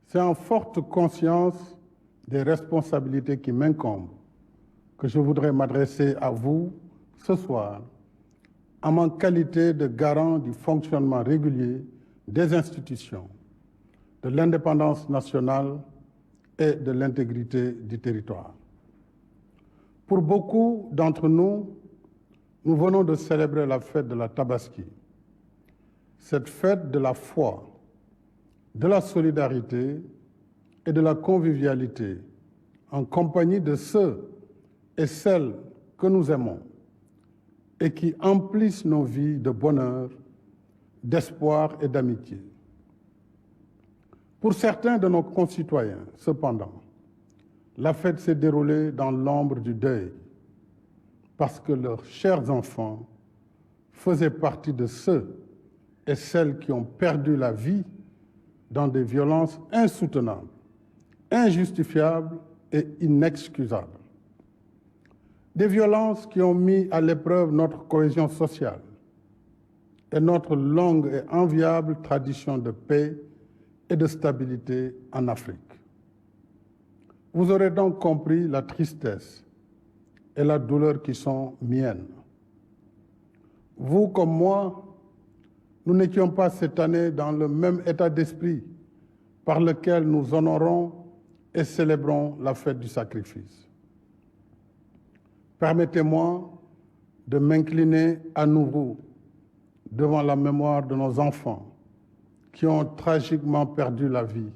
C'est en forte conscience des responsabilités qui m'incombent que je voudrais m'adresser à vous ce soir en ma qualité de garant du fonctionnement régulier des institutions, de l'indépendance nationale et de l'intégrité du territoire. Pour beaucoup d'entre nous, nous venons de célébrer la fête de la Tabaski, cette fête de la foi, de la solidarité et de la convivialité en compagnie de ceux et celles que nous aimons et qui emplissent nos vies de bonheur, d'espoir et d'amitié. Pour certains de nos concitoyens, cependant, la fête s'est déroulée dans l'ombre du deuil parce que leurs chers enfants faisaient partie de ceux et celles qui ont perdu la vie dans des violences insoutenables, injustifiables et inexcusables. Des violences qui ont mis à l'épreuve notre cohésion sociale et notre longue et enviable tradition de paix et de stabilité en Afrique. Vous aurez donc compris la tristesse et la douleur qui sont miennes. Vous comme moi, nous n'étions pas cette année dans le même état d'esprit par lequel nous honorons et célébrons la fête du sacrifice. Permettez-moi de m'incliner à nouveau devant la mémoire de nos enfants qui ont tragiquement perdu la vie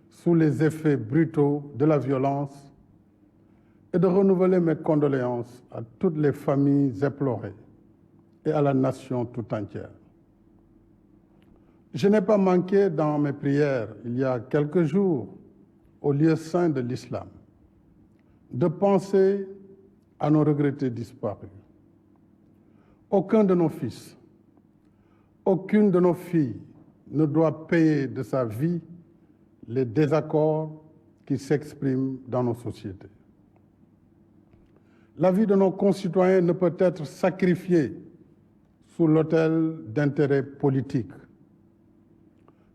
sous les effets brutaux de la violence et de renouveler mes condoléances à toutes les familles éplorées et à la nation tout entière. Je n'ai pas manqué dans mes prières, il y a quelques jours, au lieu saint de l'islam, de penser à nos regrettés disparus. Aucun de nos fils, aucune de nos filles ne doit payer de sa vie les désaccords qui s'expriment dans nos sociétés. La vie de nos concitoyens ne peut être sacrifiée sous l'autel d'intérêts politiques.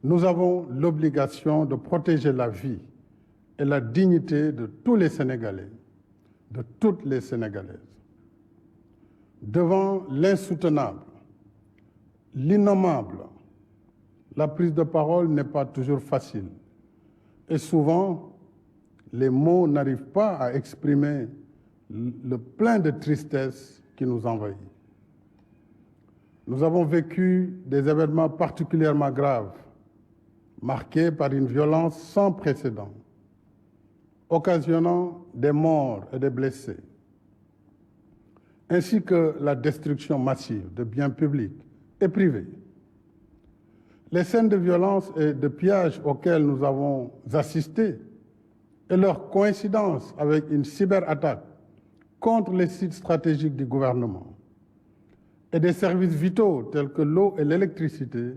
Nous avons l'obligation de protéger la vie et la dignité de tous les Sénégalais, de toutes les Sénégalaises. Devant l'insoutenable, l'innommable, la prise de parole n'est pas toujours facile. Et souvent, les mots n'arrivent pas à exprimer le plein de tristesse qui nous envahit. Nous avons vécu des événements particulièrement graves, marqués par une violence sans précédent, occasionnant des morts et des blessés, ainsi que la destruction massive de biens publics et privés. Les scènes de violence et de pillage auxquelles nous avons assisté et leur coïncidence avec une cyberattaque contre les sites stratégiques du gouvernement et des services vitaux tels que l'eau et l'électricité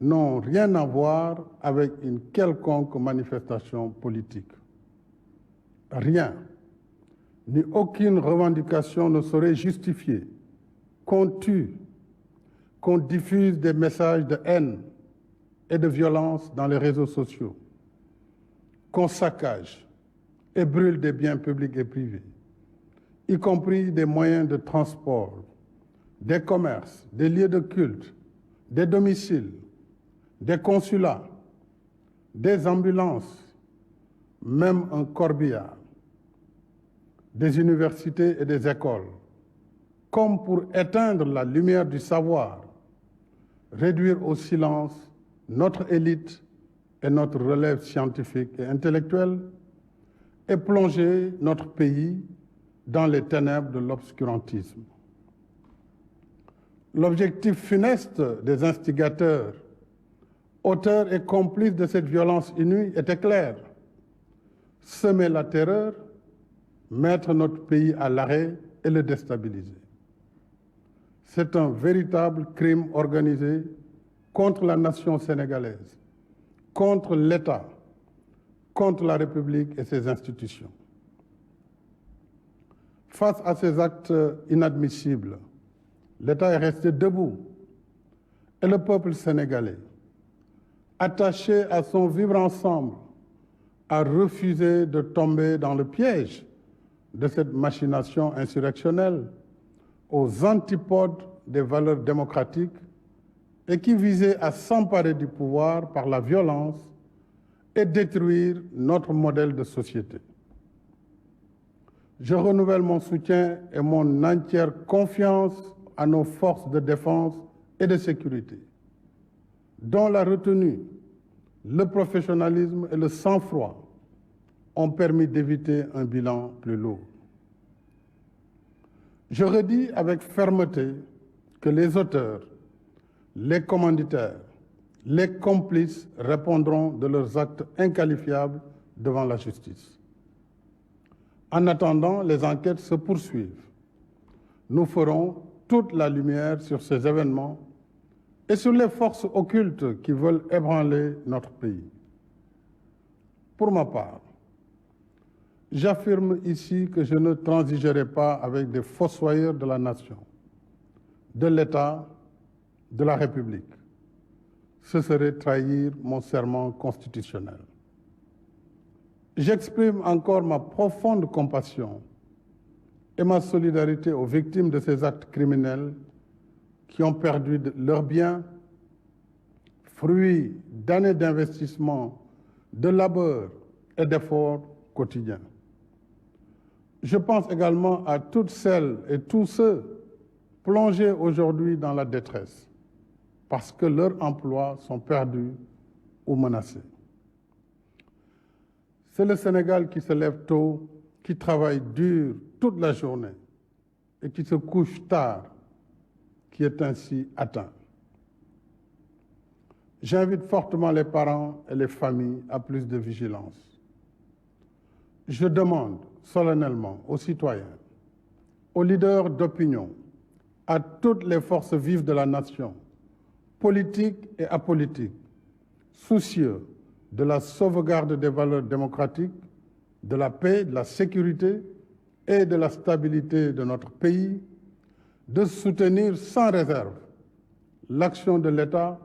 n'ont rien à voir avec une quelconque manifestation politique. Rien, ni aucune revendication ne saurait justifier qu'on tue, qu'on diffuse des messages de haine et de violence dans les réseaux sociaux, qu'on saccage et brûle des biens publics et privés, y compris des moyens de transport, des commerces, des lieux de culte, des domiciles, des consulats, des ambulances, même un corbillard, des universités et des écoles, comme pour éteindre la lumière du savoir, réduire au silence notre élite et notre relève scientifique et intellectuelle, et plonger notre pays dans les ténèbres de l'obscurantisme. L'objectif funeste des instigateurs, auteurs et complices de cette violence inouïe était clair: semer la terreur, mettre notre pays à l'arrêt et le déstabiliser. C'est un véritable crime organisé contre la nation sénégalaise, contre l'État, contre la République et ses institutions. Face à ces actes inadmissibles, l'État est resté debout et le peuple sénégalais, attaché à son vivre ensemble, a refusé de tomber dans le piège de cette machination insurrectionnelle aux antipodes des valeurs démocratiques et qui visait à s'emparer du pouvoir par la violence et détruire notre modèle de société. Je renouvelle mon soutien et mon entière confiance à nos forces de défense et de sécurité, dont la retenue, le professionnalisme et le sang-froid ont permis d'éviter un bilan plus lourd. Je redis avec fermeté que les auteurs, les commanditaires, les complices répondront de leurs actes inqualifiables devant la justice. En attendant, les enquêtes se poursuivent. Nous ferons toute la lumière sur ces événements et sur les forces occultes qui veulent ébranler notre pays. Pour ma part, j'affirme ici que je ne transigerai pas avec des fossoyeurs de la nation, de l'État, de la République. Ce serait trahir mon serment constitutionnel. J'exprime encore ma profonde compassion et ma solidarité aux victimes de ces actes criminels qui ont perdu leurs biens, fruits d'années d'investissement, de labeur et d'efforts quotidiens. Je pense également à toutes celles et tous ceux plongés aujourd'hui dans la détresse parce que leurs emplois sont perdus ou menacés. C'est le Sénégal qui se lève tôt, qui travaille dur toute la journée et qui se couche tard, qui est ainsi atteint. J'invite fortement les parents et les familles à plus de vigilance. Je demande solennellement aux citoyens, aux leaders d'opinion, à toutes les forces vives de la nation, politiques et apolitiques, soucieux de la sauvegarde des valeurs démocratiques, de la paix, de la sécurité et de la stabilité de notre pays, de soutenir sans réserve l'action de l'État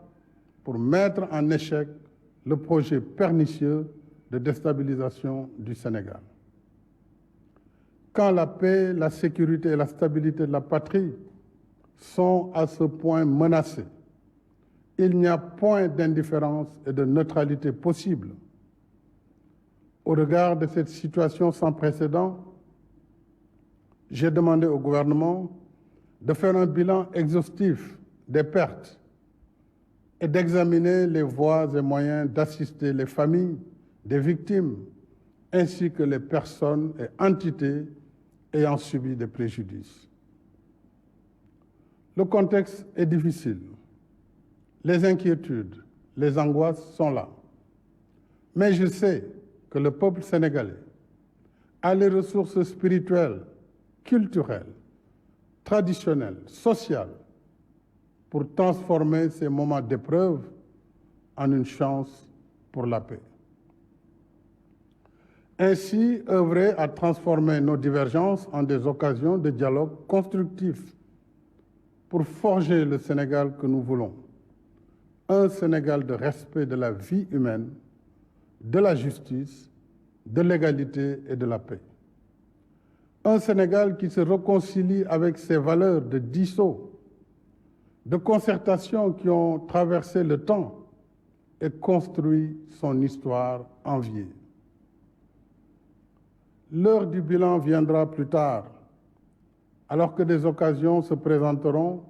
pour mettre en échec le projet pernicieux de déstabilisation du Sénégal. Quand la paix, la sécurité et la stabilité de la patrie sont à ce point menacées, il n'y a point d'indifférence et de neutralité possible. Au regard de cette situation sans précédent, j'ai demandé au gouvernement de faire un bilan exhaustif des pertes et d'examiner les voies et moyens d'assister les familles des victimes ainsi que les personnes et entités ayant subi des préjudices. Le contexte est difficile. Les inquiétudes, les angoisses sont là. Mais je sais que le peuple sénégalais a les ressources spirituelles, culturelles, traditionnelles, sociales, pour transformer ces moments d'épreuve en une chance pour la paix. Ainsi, œuvrer à transformer nos divergences en des occasions de dialogue constructif pour forger le Sénégal que nous voulons. Un Sénégal de respect de la vie humaine, de la justice, de l'égalité et de la paix. Un Sénégal qui se réconcilie avec ses valeurs de diisson, de concertation qui ont traversé le temps et construit son histoire enviée. L'heure du bilan viendra plus tard, alors que des occasions se présenteront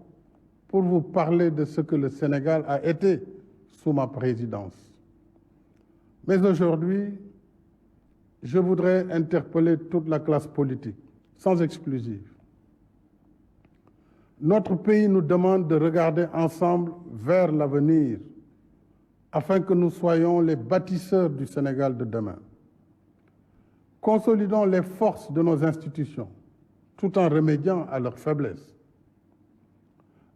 pour vous parler de ce que le Sénégal a été sous ma présidence. Mais aujourd'hui, je voudrais interpeller toute la classe politique, sans exclusive. Notre pays nous demande de regarder ensemble vers l'avenir, afin que nous soyons les bâtisseurs du Sénégal de demain. Consolidons les forces de nos institutions, tout en remédiant à leurs faiblesses.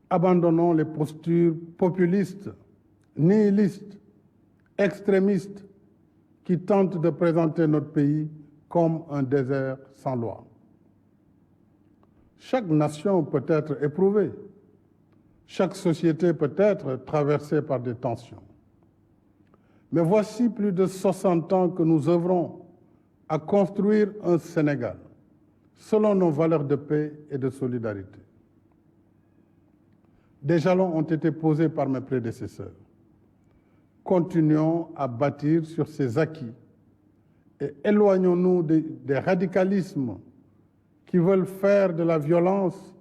Abandonnons les postures populistes, nihilistes, extrémistes qui tentent de présenter notre pays comme un désert sans loi. Chaque nation peut être éprouvée, chaque société peut être traversée par des tensions. Mais voici plus de 60 ans que nous œuvrons à construire un Sénégal selon nos valeurs de paix et de solidarité. Des jalons ont été posés par mes prédécesseurs. Continuons à bâtir sur ces acquis et éloignons-nous des radicalismes qui veulent faire de la violence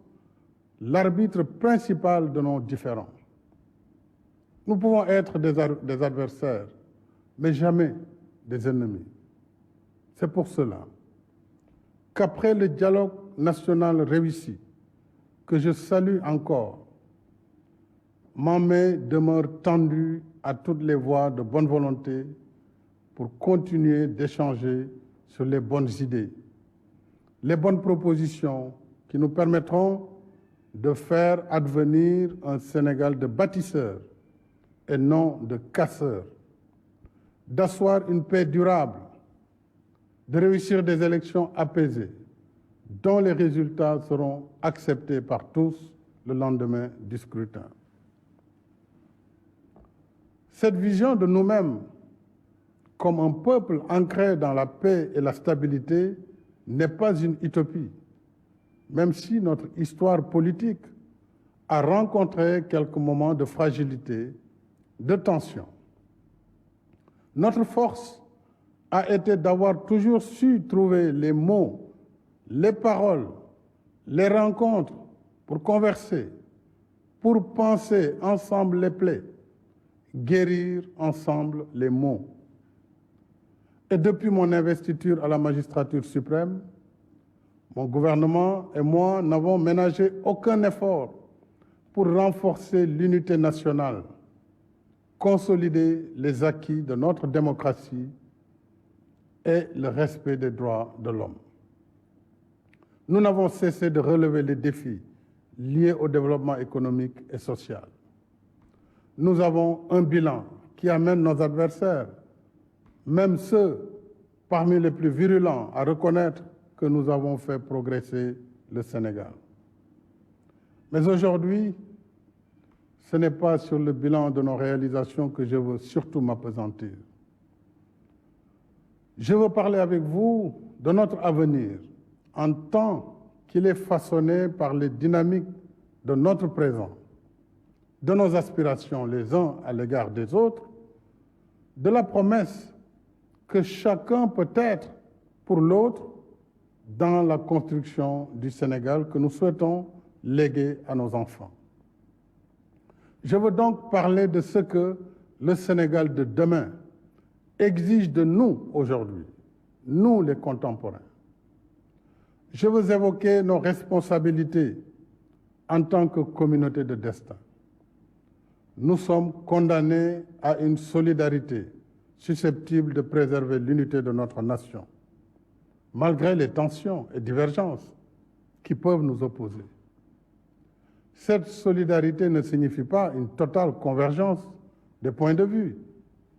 l'arbitre principal de nos différends. Nous pouvons être des adversaires, mais jamais des ennemis. C'est pour cela qu'après le dialogue national réussi, que je salue encore, ma main demeure tendue à toutes les voies de bonne volonté pour continuer d'échanger sur les bonnes idées, les bonnes propositions qui nous permettront de faire advenir un Sénégal de bâtisseurs et non de casseurs, d'asseoir une paix durable, de réussir des élections apaisées, dont les résultats seront acceptés par tous le lendemain du scrutin. Cette vision de nous-mêmes comme un peuple ancré dans la paix et la stabilité n'est pas une utopie, même si notre histoire politique a rencontré quelques moments de fragilité, de tension. Notre force a été d'avoir toujours su trouver les mots, les paroles, les rencontres pour converser, pour penser ensemble les plaies, guérir ensemble les maux. Et depuis mon investiture à la magistrature suprême, mon gouvernement et moi n'avons ménagé aucun effort pour renforcer l'unité nationale, consolider les acquis de notre démocratie et le respect des droits de l'homme. Nous n'avons cessé de relever les défis liés au développement économique et social. Nous avons un bilan qui amène nos adversaires, même ceux parmi les plus virulents, à reconnaître que nous avons fait progresser le Sénégal. Mais aujourd'hui, ce n'est pas sur le bilan de nos réalisations que je veux surtout m'appesantir. Je veux parler avec vous de notre avenir en tant qu'il est façonné par les dynamiques de notre présent, de nos aspirations les uns à l'égard des autres, de la promesse que chacun peut être pour l'autre dans la construction du Sénégal que nous souhaitons léguer à nos enfants. Je veux donc parler de ce que le Sénégal de demain exige de nous aujourd'hui, nous les contemporains. Je veux évoquer nos responsabilités en tant que communauté de destin. Nous sommes condamnés à une solidarité susceptible de préserver l'unité de notre nation, malgré les tensions et divergences qui peuvent nous opposer. Cette solidarité ne signifie pas une totale convergence des points de vue,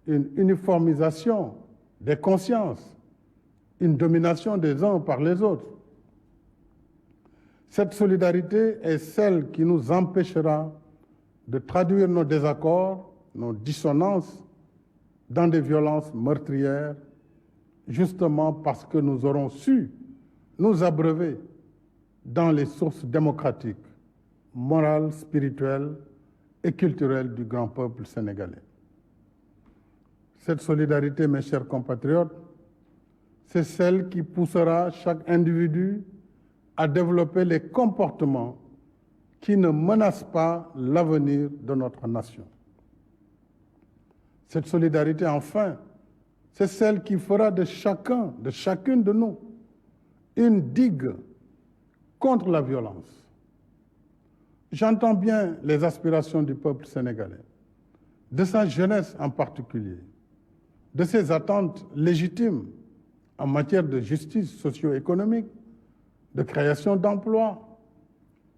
une uniformisation des consciences, une domination des uns par les autres. Cette solidarité est celle qui nous empêchera de traduire nos désaccords, nos dissonances dans des violences meurtrières, justement parce que nous aurons su nous abreuver dans les sources démocratiques, morales, spirituelles et culturelles du grand peuple sénégalais. Cette solidarité, mes chers compatriotes, c'est celle qui poussera chaque individu à développer les comportements qui ne menacent pas l'avenir de notre nation. Cette solidarité, enfin, c'est celle qui fera de chacun, de chacune de nous, une digue contre la violence. J'entends bien les aspirations du peuple sénégalais, de sa jeunesse en particulier, de ses attentes légitimes en matière de justice socio-économique, de création d'emplois,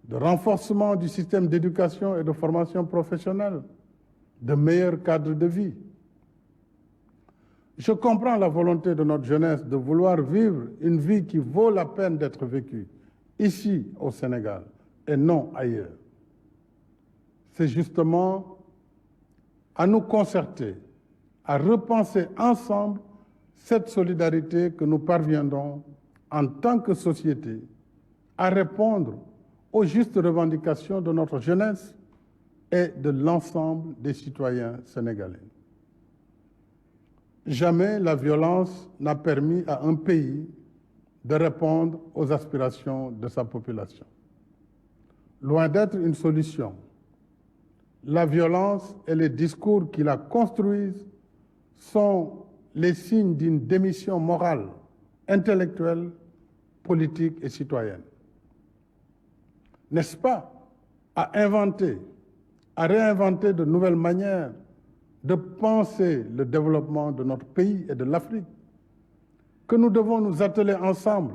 de renforcement du système d'éducation et de formation professionnelle, de meilleurs cadres de vie. Je comprends la volonté de notre jeunesse de vouloir vivre une vie qui vaut la peine d'être vécue, ici au Sénégal, et non ailleurs. C'est justement à nous concerter, à repenser ensemble cette solidarité que nous parviendrons en tant que société à répondre aux justes revendications de notre jeunesse et de l'ensemble des citoyens sénégalais. Jamais la violence n'a permis à un pays de répondre aux aspirations de sa population. Loin d'être une solution, la violence et les discours qui la construisent sont les signes d'une démission morale, intellectuelle, politique et citoyenne. N'est-ce pas à réinventer de nouvelles manières de penser le développement de notre pays et de l'Afrique que nous devons nous atteler ensemble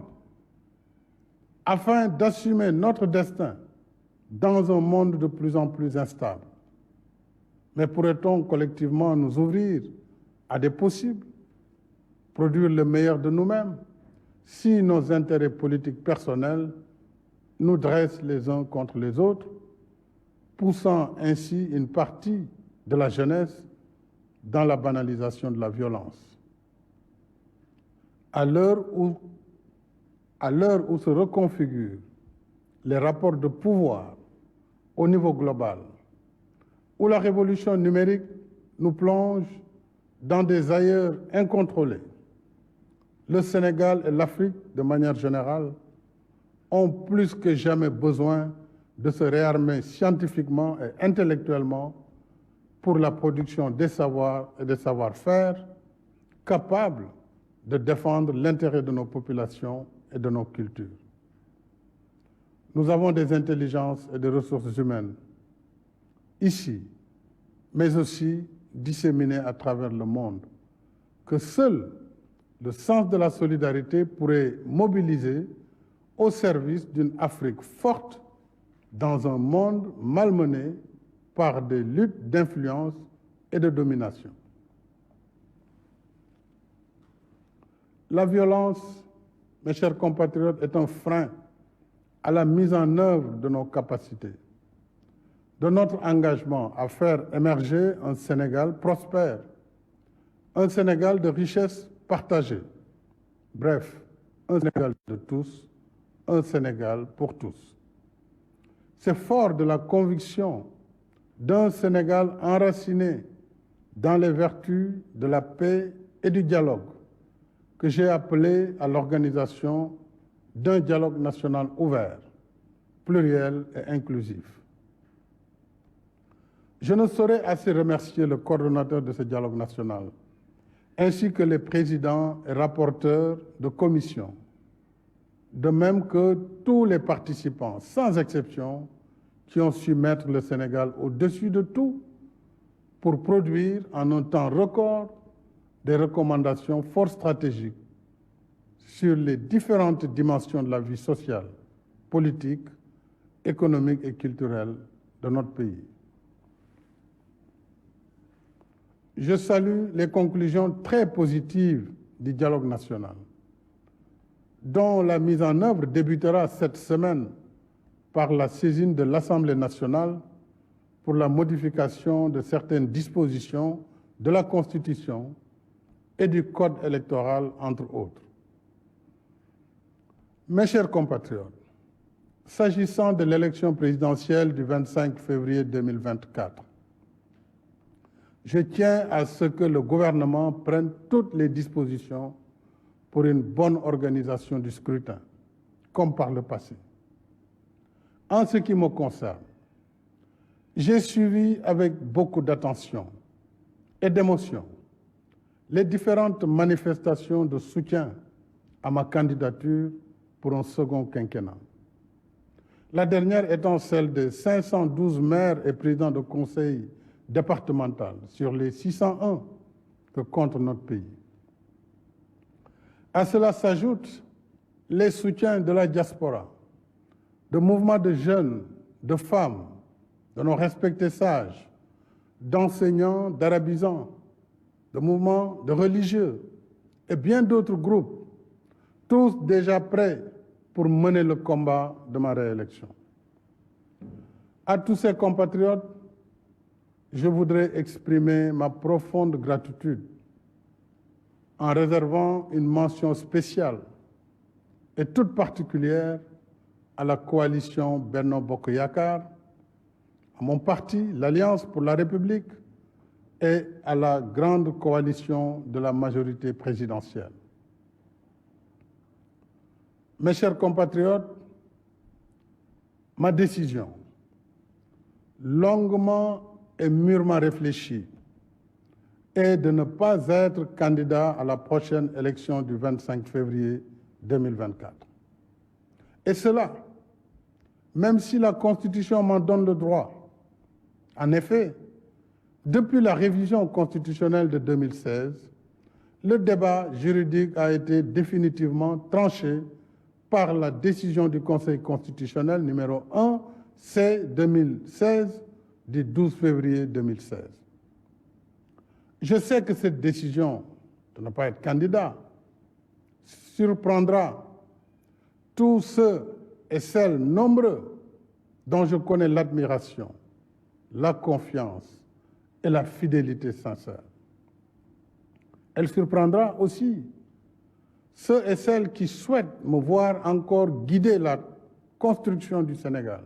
afin d'assumer notre destin dans un monde de plus en plus instable. Mais pourrait-on collectivement nous ouvrir à des possibles, produire le meilleur de nous-mêmes, si nos intérêts politiques personnels nous dressent les uns contre les autres, poussant ainsi une partie de la jeunesse dans la banalisation de la violence? À l'heure où se reconfigurent les rapports de pouvoir au niveau global, où la révolution numérique nous plonge dans des ailleurs incontrôlés, le Sénégal et l'Afrique, de manière générale, ont plus que jamais besoin de se réarmer scientifiquement et intellectuellement pour la production des savoirs et des savoir-faire capables de défendre l'intérêt de nos populations et de nos cultures. Nous avons des intelligences et des ressources humaines ici, mais aussi disséminées à travers le monde, que seul le sens de la solidarité pourrait mobiliser au service d'une Afrique forte dans un monde malmené par des luttes d'influence et de domination. La violence, mes chers compatriotes, est un frein à la mise en œuvre de nos capacités, de notre engagement à faire émerger un Sénégal prospère, un Sénégal de richesse partagée. Bref, un Sénégal de tous, un Sénégal pour tous. C'est fort de la conviction d'un Sénégal enraciné dans les vertus de la paix et du dialogue que j'ai appelé à l'organisation d'un dialogue national ouvert, pluriel et inclusif. Je ne saurais assez remercier le coordonnateur de ce dialogue national, ainsi que les présidents et rapporteurs de commission, de même que tous les participants, sans exception, qui ont su mettre le Sénégal au-dessus de tout pour produire en un temps record des recommandations fort stratégiques sur les différentes dimensions de la vie sociale, politique, économique et culturelle de notre pays. Je salue les conclusions très positives du dialogue national, dont la mise en œuvre débutera cette semaine par la saisine de l'Assemblée nationale pour la modification de certaines dispositions de la Constitution et du Code électoral, entre autres. Mes chers compatriotes, s'agissant de l'élection présidentielle du 25 février 2024, je tiens à ce que le gouvernement prenne toutes les dispositions pour une bonne organisation du scrutin, comme par le passé. En ce qui me concerne, j'ai suivi avec beaucoup d'attention et d'émotion les différentes manifestations de soutien à ma candidature pour un second quinquennat. La dernière étant celle des 512 maires et présidents de conseil départemental sur les 601 que compte notre pays. À cela s'ajoutent les soutiens de la diaspora, de mouvements de jeunes, de femmes, de nos respectés sages, d'enseignants, d'arabisants, de mouvements de religieux et bien d'autres groupes, tous déjà prêts pour mener le combat de ma réélection. À tous ces compatriotes, je voudrais exprimer ma profonde gratitude en réservant une mention spéciale et toute particulière à la coalition Benno Bokk Yakaar, à mon parti, l'Alliance pour la République, et à la grande coalition de la majorité présidentielle. Mes chers compatriotes, ma décision, longuement et mûrement réfléchie, est de ne pas être candidat à la prochaine élection du 25 février 2024. Et cela, même si la Constitution m'en donne le droit. En effet, depuis la révision constitutionnelle de 2016, le débat juridique a été définitivement tranché par la décision du Conseil constitutionnel numéro 1 C-2016 du 12 février 2016. Je sais que cette décision de ne pas être candidat surprendra tous ceux et celles nombreux dont je connais l'admiration, la confiance et la fidélité sincère. Elle surprendra aussi ceux et celles qui souhaitent me voir encore guider la construction du Sénégal,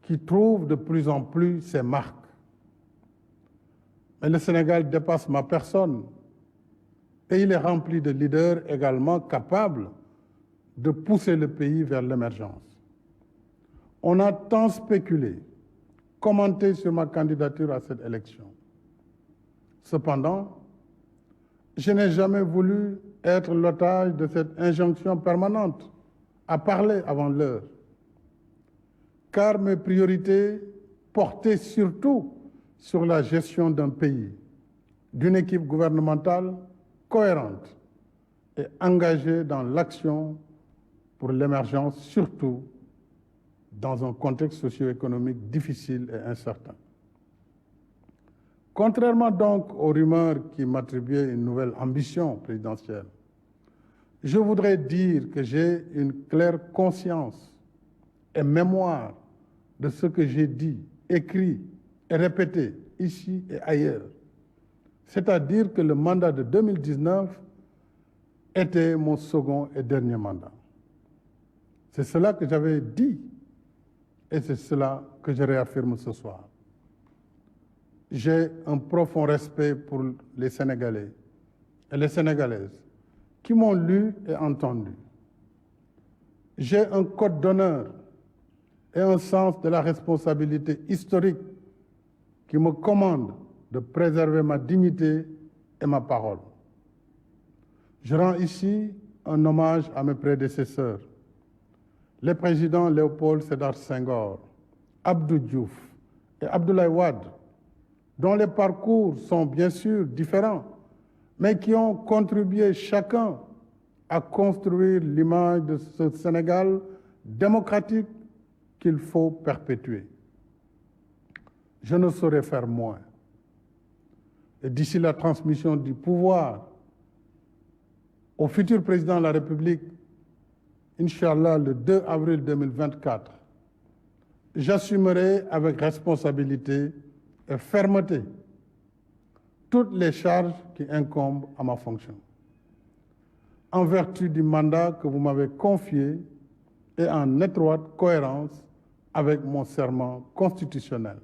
qui trouvent de plus en plus ses marques. Mais le Sénégal dépasse ma personne et il est rempli de leaders également capables de pousser le pays vers l'émergence. On a tant spéculé, commenté sur ma candidature à cette élection. Cependant, je n'ai jamais voulu être l'otage de cette injonction permanente à parler avant l'heure, car mes priorités portaient surtout sur la gestion d'un pays, d'une équipe gouvernementale cohérente et engagée dans l'action pour l'émergence, surtout dans un contexte socio-économique difficile et incertain. Contrairement donc aux rumeurs qui m'attribuaient une nouvelle ambition présidentielle, je voudrais dire que j'ai une claire conscience et mémoire de ce que j'ai dit, écrit et répété ici et ailleurs. C'est-à-dire que le mandat de 2019 était mon second et dernier mandat. C'est cela que j'avais dit et c'est cela que je réaffirme ce soir. J'ai un profond respect pour les Sénégalais et les Sénégalaises qui m'ont lu et entendu. J'ai un code d'honneur et un sens de la responsabilité historique qui me commande de préserver ma dignité et ma parole. Je rends ici un hommage à mes prédécesseurs, les présidents Léopold Sédar Senghor, Abdou Diouf et Abdoulaye Wade, dont les parcours sont bien sûr différents, mais qui ont contribué chacun à construire l'image de ce Sénégal démocratique qu'il faut perpétuer. Je ne saurais faire moins. Et d'ici la transmission du pouvoir au futur président de la République, Inch'Allah, le 2 avril 2024, j'assumerai avec responsabilité et fermeté toutes les charges qui incombent à ma fonction, en vertu du mandat que vous m'avez confié et en étroite cohérence avec mon serment constitutionnel.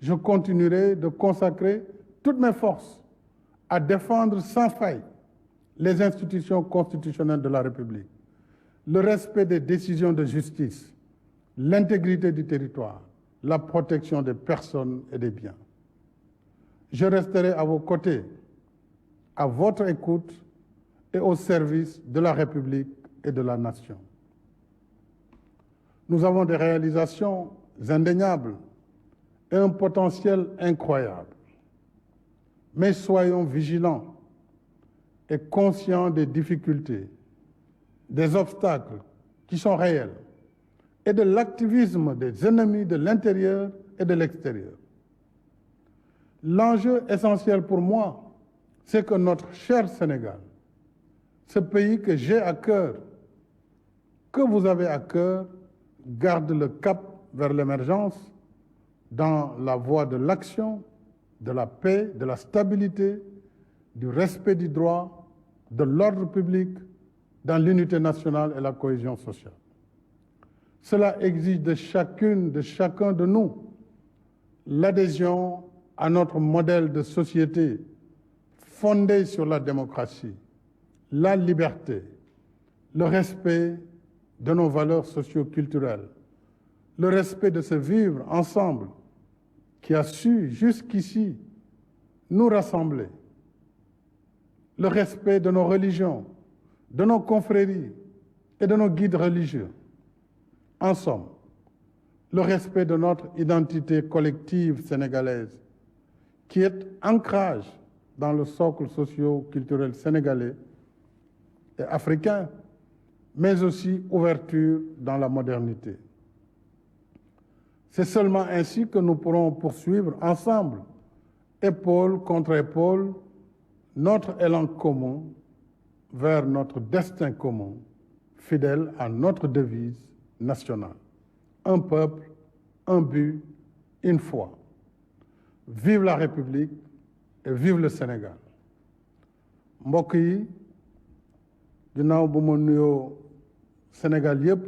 Je continuerai de consacrer toutes mes forces à défendre sans faille les institutions constitutionnelles de la République, le respect des décisions de justice, l'intégrité du territoire, la protection des personnes et des biens. Je resterai à vos côtés, à votre écoute et au service de la République et de la nation. Nous avons des réalisations indéniables et un potentiel incroyable. Mais soyons vigilants et conscients des difficultés, des obstacles qui sont réels et de l'activisme des ennemis de l'intérieur et de l'extérieur. L'enjeu essentiel pour moi, c'est que notre cher Sénégal, ce pays que j'ai à cœur, que vous avez à cœur, garde le cap vers l'émergence, dans la voie de l'action, de la paix, de la stabilité, du respect du droit, de l'ordre public, dans l'unité nationale et la cohésion sociale. Cela exige de chacune, de chacun de nous, l'adhésion à notre modèle de société fondé sur la démocratie, la liberté, le respect de nos valeurs socio-culturelles, le respect de ce vivre ensemble qui a su jusqu'ici nous rassembler, le respect de nos religions, de nos confréries et de nos guides religieux. En somme, le respect de notre identité collective sénégalaise, qui est ancrage dans le socle socio-culturel sénégalais et africain, mais aussi ouverture dans la modernité. C'est seulement ainsi que nous pourrons poursuivre ensemble, épaule contre épaule, notre élan commun vers notre destin commun, fidèle à notre devise nationale. Un peuple, un but, une foi. Vive la République et vive le Sénégal. mbokk yi ginnaaw bu ma nuyoo Sénégal yëpp